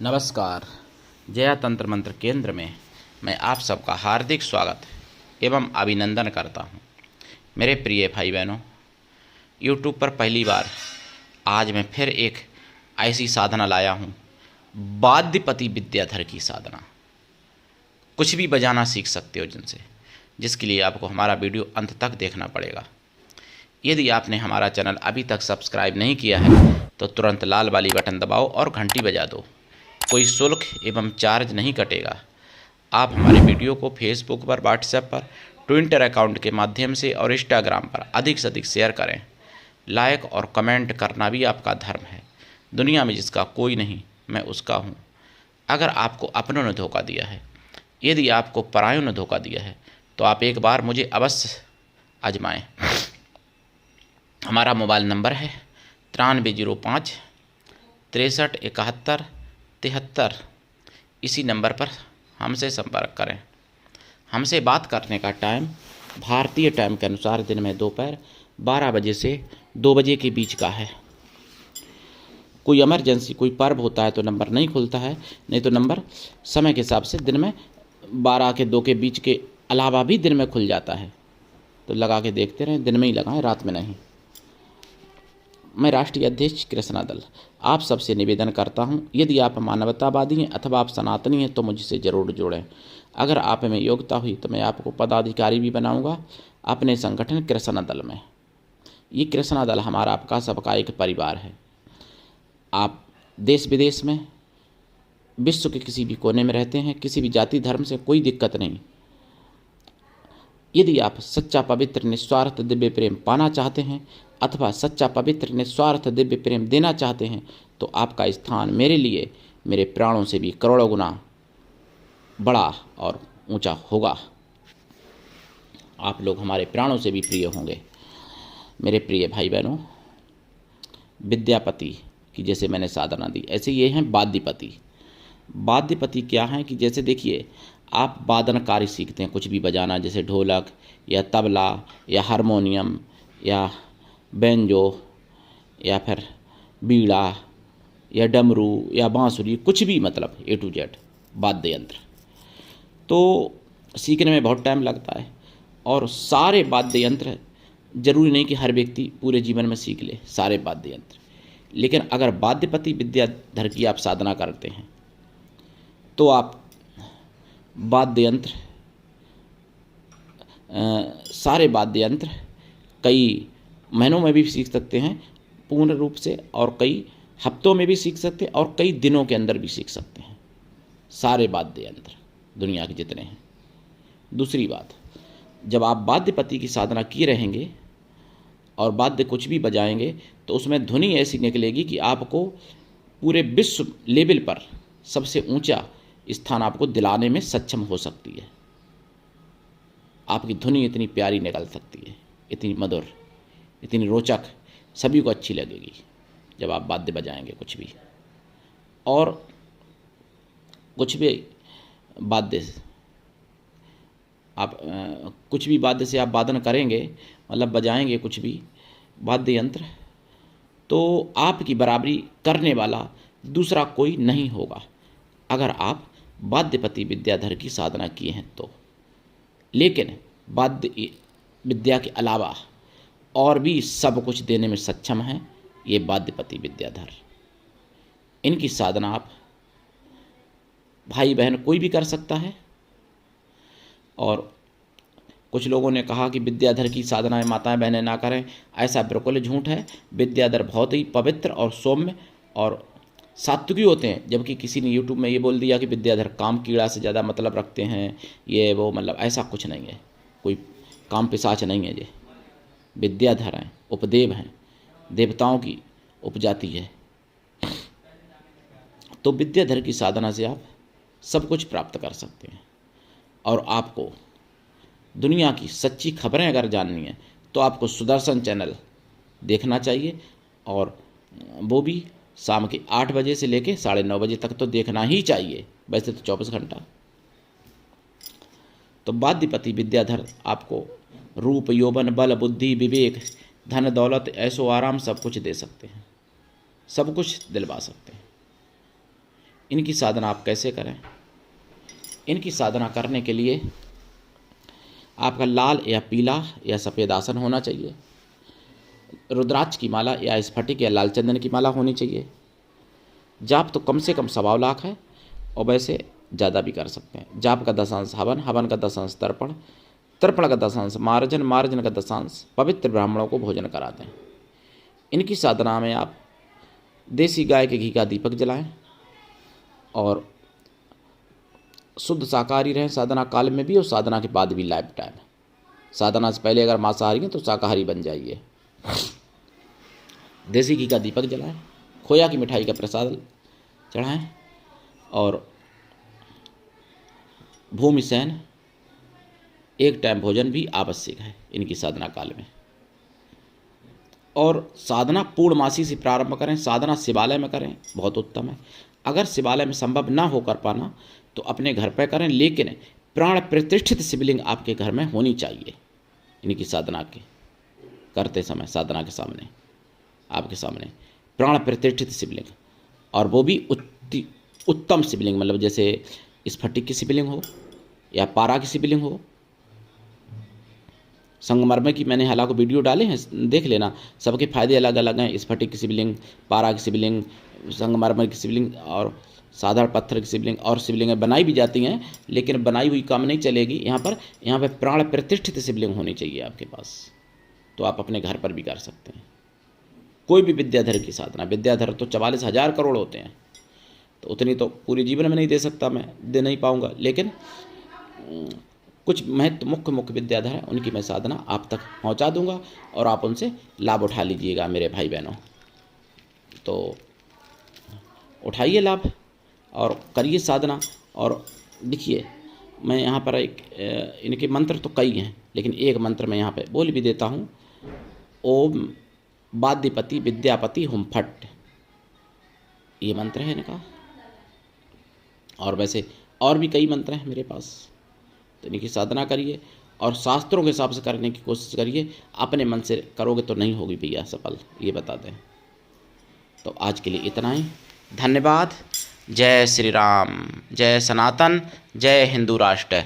नमस्कार। जया तंत्र मंत्र केंद्र में मैं आप सबका हार्दिक स्वागत एवं अभिनंदन करता हूं। मेरे प्रिय भाई बहनों, यूट्यूब पर पहली बार आज मैं फिर एक ऐसी साधना लाया हूं, वाद्यपति विद्याधर की साधना। कुछ भी बजाना सीख सकते हो जिसके लिए आपको हमारा वीडियो अंत तक देखना पड़ेगा। यदि आपने हमारा चैनल अभी तक सब्सक्राइब नहीं किया है तो तुरंत लाल वाली बटन दबाओ और घंटी बजा दो। कोई शुल्क एवं चार्ज नहीं कटेगा। आप हमारे वीडियो को फेसबुक पर, व्हाट्सएप पर, ट्विटर अकाउंट के माध्यम से और इंस्टाग्राम पर अधिक से अधिक शेयर करें। लाइक और कमेंट करना भी आपका धर्म है। दुनिया में जिसका कोई नहीं, मैं उसका हूँ। अगर आपको अपनों ने धोखा दिया है, यदि आपको परायों ने धोखा दिया है, तो आप एक बार मुझे अवश्य आजमाएं। हमारा मोबाइल नंबर है 9305 63 71 73। इसी नंबर पर हमसे संपर्क करें। हमसे बात करने का टाइम भारतीय टाइम के अनुसार दिन में दोपहर 12 बजे से 2 बजे के बीच का है। कोई इमरजेंसी, कोई पर्व होता है तो नंबर नहीं खुलता है, नहीं तो नंबर समय के हिसाब से दिन में 12 के 2 के बीच के अलावा भी दिन में खुल जाता है। तो लगा के देखते रहें, दिन में ही लगाएं, रात में नहीं। मैं राष्ट्रीय अध्यक्ष कृष्णा दल आप सबसे निवेदन करता हूं, यदि आप मानवतावादी हैं अथवा आप सनातनी हैं तो मुझसे ज़रूर जुड़ें। अगर आप में योग्यता हुई तो मैं आपको पदाधिकारी भी बनाऊंगा अपने संगठन कृष्णा दल में। ये कृष्णा दल हमारा आपका सबका एक परिवार है। आप देश विदेश में, विश्व के किसी भी कोने में रहते हैं, किसी भी जाति धर्म से कोई दिक्कत नहीं। यदि आप सच्चा पवित्र निस्वार्थ दिव्य प्रेम पाना चाहते हैं अथवा सच्चा पवित्र निस्वार्थ दिव्य प्रेम देना चाहते हैं तो आपका स्थान मेरे लिए मेरे प्राणों से भी करोड़ों गुना बड़ा और ऊंचा होगा। आप लोग हमारे प्राणों से भी प्रिय होंगे। मेरे प्रिय भाई बहनों, विद्यापति की जैसे मैंने साधना दी, ऐसे ये हैं वाद्यपति। वाद्यपति क्या हैं कि जैसे देखिए, आप वादन कार्य सीखते हैं, कुछ भी बजाना, जैसे ढोलक या तबला या हारमोनियम या बेंजो या फिर बीड़ा या डमरू या बांसुरी, कुछ भी, मतलब A to Z वाद्य यंत्र। तो सीखने में बहुत टाइम लगता है और सारे वाद्य यंत्र जरूरी नहीं कि हर व्यक्ति पूरे जीवन में सीख ले सारे वाद्य यंत्र। लेकिन अगर वाद्यपति विद्याधर की आप साधना करते हैं तो आप वाद्य यंत्र, सारे वाद्य यंत्र कई महीनों में भी सीख सकते हैं पूर्ण रूप से, और कई हफ्तों में भी सीख सकते हैं, और कई दिनों के अंदर भी सीख सकते हैं सारे वाद्य यंत्र दुनिया के जितने हैं। दूसरी बात, जब आप वाद्यपति की साधना किए रहेंगे और वाद्य कुछ भी बजाएंगे तो उसमें धुनी ऐसी निकलेगी कि आपको पूरे विश्व लेवल पर सबसे ऊंचा स्थान आपको दिलाने में सक्षम हो सकती है। आपकी धुनी इतनी प्यारी निकल सकती है, इतनी मधुर, इतनी रोचक, सभी को अच्छी लगेगी जब आप वाद्य बजाएंगे कुछ भी। और कुछ भी वाद्य आप कुछ भी वाद्य से आप वादन करेंगे, मतलब बजाएंगे कुछ भी वाद्य यंत्र, तो आपकी बराबरी करने वाला दूसरा कोई नहीं होगा अगर आप वाद्यपति विद्याधर की साधना किए हैं तो। लेकिन वाद्य विद्या के अलावा और भी सब कुछ देने में सक्षम हैं ये वाद्यपति विद्याधर। इनकी साधना आप भाई बहन कोई भी कर सकता है। और कुछ लोगों ने कहा कि विद्याधर की साधनाएं माताएं बहनें ना करें, ऐसा बिल्कुल झूठ है। विद्याधर बहुत ही पवित्र और सौम्य और सात्विकी होते हैं, जबकि किसी ने यूट्यूब में ये बोल दिया कि विद्याधर काम कीड़ा से ज़्यादा मतलब रखते हैं, ये वो, मतलब ऐसा कुछ नहीं है। कोई काम पिशाच नहीं है। ये विद्याधर हैं, उपदेव हैं, देवताओं की उपजाति है। तो विद्याधर की साधना से आप सब कुछ प्राप्त कर सकते हैं। और आपको दुनिया की सच्ची खबरें अगर जाननी है तो आपको सुदर्शन चैनल देखना चाहिए, और वो भी शाम के 8 बजे से लेकर 9:30 बजे तक तो देखना ही चाहिए, वैसे तो 24 घंटा। तो वाद्यपति विद्याधर आपको रूप, यौवन, बल, बुद्धि, विवेक, धन, दौलत, ऐशो आराम सब कुछ दे सकते हैं, सब कुछ दिलवा सकते हैं। इनकी साधना आप कैसे करें? इनकी साधना करने के लिए आपका लाल या पीला या सफ़ेद आसन होना चाहिए, रुद्राक्ष की माला या स्फटिक या लाल चंदन की माला होनी चाहिए। जाप तो कम से कम 1.25 लाख है और वैसे ज़्यादा भी कर सकते हैं। जाप का 10 हवन, हवन का 10 तर्पण, तर्पण का 10 मार्जन, मार्जन का 10 पवित्र ब्राह्मणों को भोजन कराते हैं। इनकी साधना में आप देसी गाय के घी का दीपक जलाएं और शुद्ध शाकाहारी रहें साधना काल में भी और साधना के बाद भी लाइफ टाइम। साधना से पहले अगर मांसाहारी हैं तो शाकाहारी बन जाइए। देसी घी का दीपक जलाएं, खोया की मिठाई का प्रसाद चढ़ाएं और भूमि शयन, एक टाइम भोजन भी आवश्यक है इनकी साधना काल में। और साधना पूर्णमासी से प्रारंभ करें, साधना शिवालय में करें, बहुत उत्तम है। अगर शिवालय में संभव ना हो कर पाना तो अपने घर पर करें, लेकिन प्राण प्रतिष्ठित शिवलिंग आपके घर में होनी चाहिए। इनकी साधना के करते समय साधना के सामने आपके सामने प्राण प्रतिष्ठित शिवलिंग, और वो भी उत्तम शिवलिंग, मतलब जैसे स्फटिक की शिवलिंग हो या पारा की शिवलिंग हो। संगमरमर की मैंने हालांकि वीडियो डाले हैं, देख लेना, सबके फायदे अलग अलग हैं। स्फटिक की शिवलिंग, पारा की शिवलिंग, संगमरमर की शिवलिंग और साधारण पत्थर की शिवलिंग, और शिवलिंगें बनाई भी जाती हैं, लेकिन बनाई हुई काम नहीं चलेगी। यहाँ पर प्राण प्रतिष्ठित शिवलिंग होनी चाहिए आपके पास, तो आप अपने घर पर भी कर सकते हैं। कोई भी विद्याधर की साधना, विद्याधर तो 44,000 करोड़ होते हैं, तो उतनी तो पूरे जीवन में नहीं दे सकता, मैं दे नहीं पाऊँगा, लेकिन कुछ मुख्य विद्याधर हैं, उनकी मैं साधना आप तक पहुंचा दूंगा और आप उनसे लाभ उठा लीजिएगा मेरे भाई बहनों। तो उठाइए लाभ और करिए साधना। और देखिए, मैं यहाँ पर इनके मंत्र तो कई हैं, लेकिन एक मंत्र मैं यहाँ पे बोल भी देता हूँ। ओम वाद्यपति विद्यापति हुम फट, ये मंत्र है इनका। और वैसे और भी कई मंत्र हैं मेरे पास, तो इनकी साधना करिए और शास्त्रों के हिसाब से करने की कोशिश करिए। अपने मन से करोगे तो नहीं होगी भैया सफल, ये बता दें। तो आज के लिए इतना ही, धन्यवाद। जय श्री राम, जय सनातन, जय हिंदू राष्ट्र।